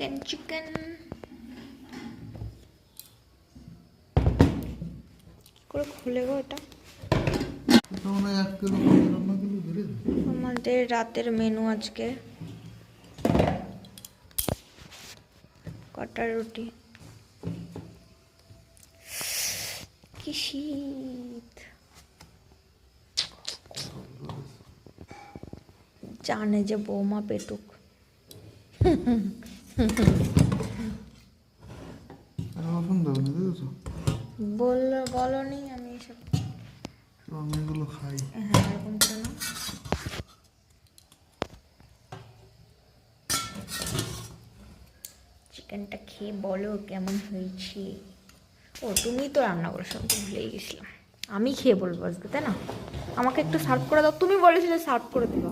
Chicken chicken করে খুলে গো এটা আমাদের রাতের মেনু আজকে কটা রুটি কি শীত জানে যে বৌমা পেটুক বলনি আমি এসব আমি এগুলো খাই। হ্যাঁ এরকম করে না চিকেনটা খেয়ে বলো কেমন হয়েছে। ও তুমি তো রান্না করেছো আমি তো ভুলেই গেছিলাম। আমি খেয়ে বলবো আজকে তাই না? আমাকে একটু সার্ভ করে দাও, তুমি বলেছিলে সার্ভ করে দেবো।